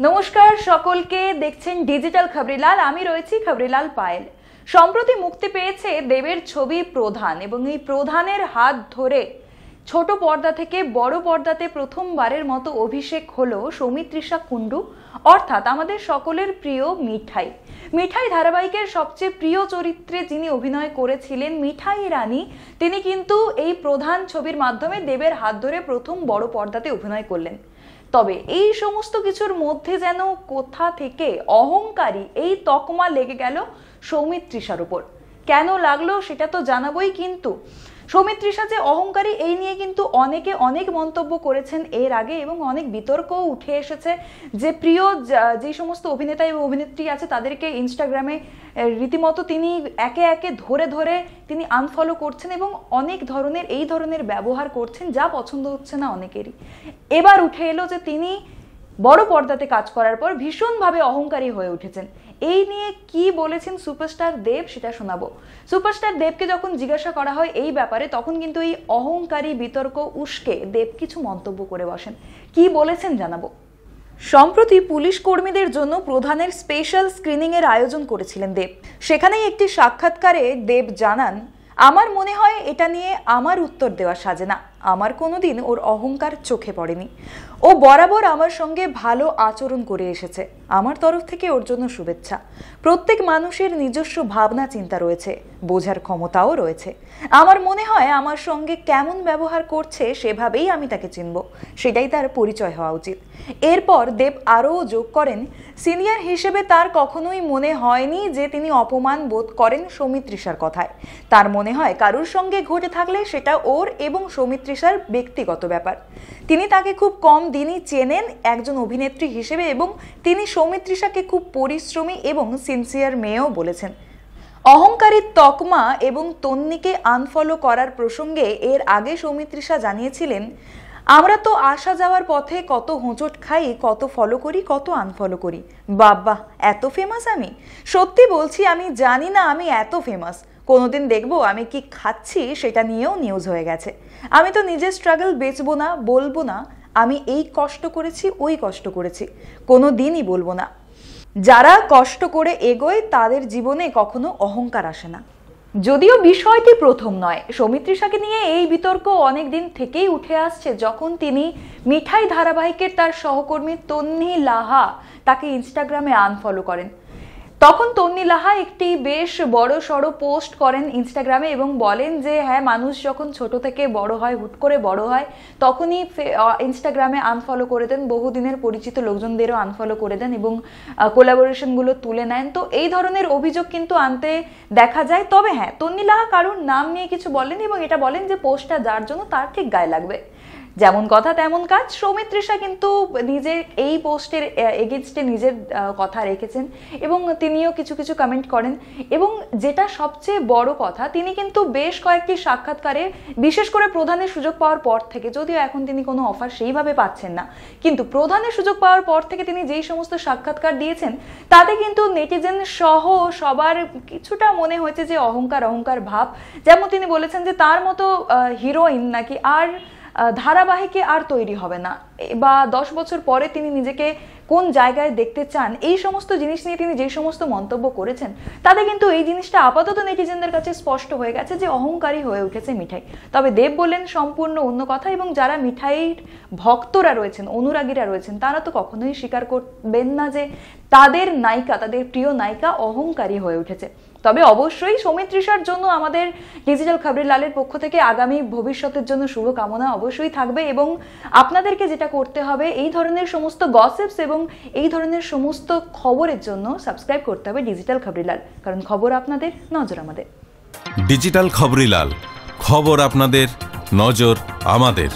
নমস্কার সকলকে, দেখছেন ডিজিটাল খবরিলাল। আমি রয়েছি খবরিলাল পায়েল। সম্প্রতি মুক্তি পেয়েছে দেবের ছবি প্রধান, এবং এই প্রধানের হাত ধরে ছোট পর্দা থেকে বড় পর্দাতে প্রথমবারের মতো অভিষেক হলো সৌমিত্রিষা কুণ্ডু, অর্থাৎ আমাদের সকলের প্রিয় মিঠাই। মিঠাই ধারাবাহিকের সবচেয়ে প্রিয় চরিত্রে যিনি অভিনয় করেছিলেন, মিঠাই রানী, তিনি কিন্তু এই প্রধান ছবির মাধ্যমে দেবের হাত ধরে প্রথম বড় পর্দাতে অভিনয় করলেন। তবে এই সমস্ত কিছুর মধ্যে যেন কোথা থেকে অহংকারী এই তকমা লেগে গেল সৌমিত্রিষার উপর। কেন লাগলো সেটা তো জানাবোই, কিন্তু সৌমিত্রিষা যে অহংকারী এই নিয়ে কিন্তু অনেকে অনেক মন্তব্য করেছেন এর আগে, এবং অনেক বিতর্কও উঠে এসেছে যে প্রিয় যে সমস্ত অভিনেতা এবং অভিনেত্রী আছে তাদেরকে ইনস্টাগ্রামে রীতিমতো তিনি একে একে ধরে ধরে তিনি আনফলো করছেন এবং অনেক ধরনের এই ধরনের ব্যবহার করছেন, যা পছন্দ হচ্ছে না অনেকেরই। এবার উঠে এলো যে তিনি বড় পর্দাতে কাজ করার পর ভীষণভাবে অহংকারী হয়ে উঠেছেন। এই নিয়ে কি বলেছেন সুপারস্টার দেব সেটা শোনাবো। সুপারস্টার দেবকে যখন জিজ্ঞাসা করা হয় এই ব্যাপারে, তখন কিন্তু এই অহংকারী বিতর্ক উস্কে দেব কিছু মন্তব্য করে বসেন। কি বলেছেন জানাবো। সম্প্রতি পুলিশ কর্মীদের জন্য প্রধানের স্পেশাল স্ক্রিনিং এর আয়োজন করেছিলেন দেব। সেখানেই একটি সাক্ষাৎকারে দেব জানান, আমার মনে হয় এটা নিয়ে আমার উত্তর দেওয়া সাজে না। আমার কোনোদিন ওর অহংকার চোখে পড়েনি। ও বরাবর আমার সঙ্গে ভালো আচরণ করে এসেছে। আমার তরফ থেকে ওর জন্য শুভেচ্ছা। প্রত্যেক মানুষের নিজস্ব ভাবনা চিন্তা রয়েছে, বোঝার ক্ষমতাও রয়েছে। আমার মনে হয় আমার সঙ্গে কেমন ব্যবহার করছে সেভাবেই আমি তাকে চিনব, সেটাই তার পরিচয় হওয়া উচিত। এরপর দেব আরও যোগ করেন, সিনিয়র হিসেবে তার কখনোই মনে হয়নি যে তিনি অপমান বোধ করেন সৌমিত্রিষার কথায়। তার মনে হয় কারুর সঙ্গে ঘটে থাকলে সেটা ওর এবং সৌমিত্রিষার ব্যক্তিগত ব্যাপার। তিনি তাকে খুব কম দিনই চেনেন একজন অভিনেত্রী হিসেবে, এবং তিনি সৌমিত্রিষাকে খুব পরিশ্রমী এবং সিনসিয়ার মেয়েও বলেছেন। অহংকারী তকমা এবং তন্নিকে আনফলো করার প্রসঙ্গে এর আগে সৌমিত্রিষা জানিয়েছিলেন, আমরা তো আসা যাওয়ার পথে কত হোঁচট খাই, কত ফলো করি, কত আনফলো করি। বাবা, এত ফেমাস আমি? সত্যি বলছি, আমি জানি না আমি এত ফেমাস। কোনোদিন দেখবো আমি কি খাচ্ছি সেটা নিয়েও নিউজ হয়ে গেছে। আমি তো নিজের স্ট্রাগল বেচবো না, বলবো না আমি এই কষ্ট করেছি ওই কষ্ট করেছি, কোনো দিনই বলবো না। যারা কষ্ট করে এগোয় তাদের জীবনে কখনো অহংকার আসে না। যদিও বিষয়টি প্রথম নয়, সৌমিত্রিষাকে নিয়ে এই বিতর্ক অনেক দিন থেকেই উঠে আসছে। যখন তিনি মিঠাই ধারাবাহিকের তার সহকর্মী তন্নি লাহা তাকে ইনস্টাগ্রামে আনফলো করেন, তখন তন্নি লাহা একটি বেশ বড় সড়ো পোস্ট করেন ইনস্টাগ্রামে এবং বলেন যে হ্যাঁ, মানুষ যখন ছোট থেকে বড় হয়, হুট করে বড় হয়, তখনই ইনস্টাগ্রামে আনফলো করে দেন, বহুদিনের পরিচিত লোকজনদেরও আনফলো করে দেন এবং কোলাবোরেশনগুলো তুলে নেন। তো এই ধরনের অভিযোগ কিন্তু আনতে দেখা যায়। তবে হ্যাঁ, তন্নি লাহা কারুর নাম নিয়ে কিছু বলেন এবং এটা বলেন যে পোস্টটা যার জন্য তার ঠিক গায়ে লাগবে। যেমন কথা তেমন কাজ। সৌমিত্রিষা কিন্তু নিজের এই পোস্টের এগেইনস্টে নিজের কথা রেখেছেন এবং তিনিও কিছু কিছু কমেন্ট করেন। এবং যেটা সবচেয়ে বড় কথা, তিনি কিন্তু বেশ কয়েকটি সাক্ষাৎকারে, বিশেষ করে প্রধানের সুযোগ পাওয়ার পর থেকে, যদিও এখন তিনি কোনো অফার সেইভাবে পাচ্ছেন না, কিন্তু প্রধানের সুযোগ পাওয়ার পর থেকে তিনি যেই সমস্ত সাক্ষাৎকার দিয়েছেন তাতে কিন্তু নেটিজেন সহ সবার কিছুটা মনে হয়েছে যে অহংকার অহংকার ভাব। যেমন তিনি বলেছেন যে তার মতো হিরোইন নাকি আর ধারাবাহিকে আর তৈরি হবে না, বা 10 বছর পরে তিনি নিজেকে কোন জায়গায় দেখতে চান, এই সমস্ত জিনিস নিয়ে তিনি যে সমস্ত মন্তব্য করেছেন তাতে কিন্তু এই জিনিসটা আপাতত নেটিজেনদের কাছে স্পষ্ট হয়ে গেছে যে অহংকারী হয়ে উঠেছে মিঠাই। তবে দেব বললেন সম্পূর্ণ অন্য কথা, এবং যারা মিঠাইয়ের ভক্তরা রয়েছেন, অনুরাগীরা রয়েছেন, তারা তো কখনোই স্বীকার করবেন না যে তাদের নায়িকা, তাদের প্রিয় নায়িকা অহংকারী হয়ে উঠেছে। তবে অবশ্যই সৌমিত্রিষার জন্য আমাদের ডিজিটাল খবরিলালের পক্ষ থেকে আগামী ভবিষ্যতের জন্য শুভকামনা অবশ্যই থাকবে, এবং আপনাদেরকে যেটা করতে হবে, এই ধরনের সমস্ত গসিপস এবং এই ধরনের সমস্ত খবরের জন্য সাবস্ক্রাইব করতে হবে ডিজিটাল খবরিলাল, কারণ খবর আপনাদের, নজর আমাদের। ডিজিটাল খবরিলাল, খবর আপনাদের, নজর আমাদের।